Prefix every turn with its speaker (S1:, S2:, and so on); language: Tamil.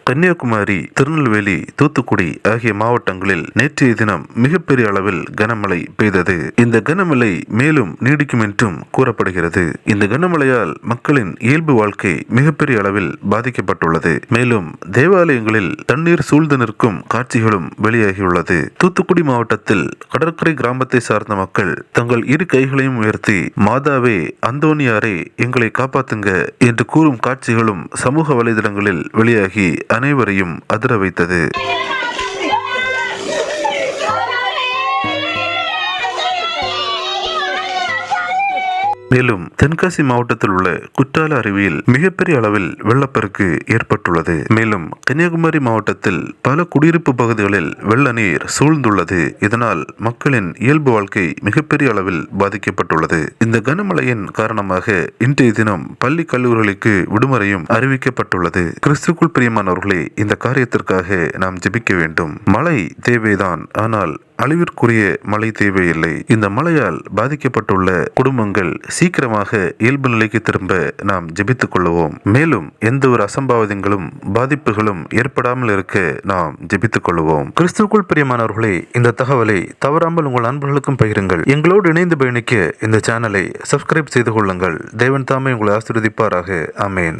S1: கன்னியாகுமரி, திருநெல்வேலி, தூத்துக்குடி ஆகிய மாவட்டங்களில் நேற்றைய தினம் மிகப்பெரிய அளவில் கனமழை பெய்தது. இந்த கனமழை மேலும் நீடிக்கும் என்றும் கூறப்படுகிறது. இந்த கனமழையால் மக்களின் இயல்பு வாழ்க்கை மிகப்பெரிய அளவில் பாதிக்கப்பட்டுள்ளது. மேலும் தேவாலயங்களில் தண்ணீர் சூழ்ந்து நிற்கும் காட்சிகளும் வெளியாகியுள்ளது. தூத்துக்குடி மாவட்டத்தில் கடற்கரை கிராமத்தை சார்ந்த மக்கள் தங்கள் இரு கைகளையும் உயர்த்தி, மாதாவே, அந்தோனியாரே, எங்களை காப்பாத்துங்க என்று கூறும் காட்சிகளும் சமூக வலைதளங்களில் வெளியாகி அனைவரையும் அதிர வைத்தது. மேலும் தென்காசி மாவட்டத்தில் உள்ள குற்றால அருவியில் மிகப்பெரிய அளவில் வெள்ளப்பெருக்கு ஏற்பட்டுள்ளது. மேலும் கன்னியாகுமரி மாவட்டத்தில் பல குடியிருப்பு பகுதிகளில் வெள்ள நீர் சூழ்ந்துள்ளது. இதனால் மக்களின் இயல்பு வாழ்க்கை மிகப்பெரிய அளவில் பாதிக்கப்பட்டுள்ளது. இந்த கனமழையின் காரணமாக இன்றைய தினம் பள்ளி கல்லூரிகளுக்கு விடுமுறையும் அறிவிக்கப்பட்டுள்ளது. கிறிஸ்துக்குள் பிரியமானவர்களே, இந்த காரியத்திற்காக நாம் ஜெபிக்க வேண்டும். மழை தேவைதான், ஆனால் அழிவிற்குரிய மழை தேவையில்லை. இந்த மழையால் பாதிக்கப்பட்டுள்ள குடும்பங்கள் சீக்கிரமாக இயல்பு நிலைக்கு திரும்ப நாம் ஜெபித்துக் கொள்வோம். மேலும் எந்த ஒரு அசம்பாவிதங்களும் பாதிப்புகளும் ஏற்படாமல் இருக்க நாம் ஜெபித்துக் கொள்வோம். கிறிஸ்துவுக்குள் பிரியமானவர்களே, இந்த தகவலை தவறாமல் உங்கள் நண்பர்களுக்கும் பகிருங்கள். எங்களோடு இணைந்து பயணிக்க இந்த சேனலை சப்ஸ்கிரைப் செய்து கொள்ளுங்கள். தேவன் தாமே உங்களை ஆசீர்வதிப்பாராக. ஆமேன்.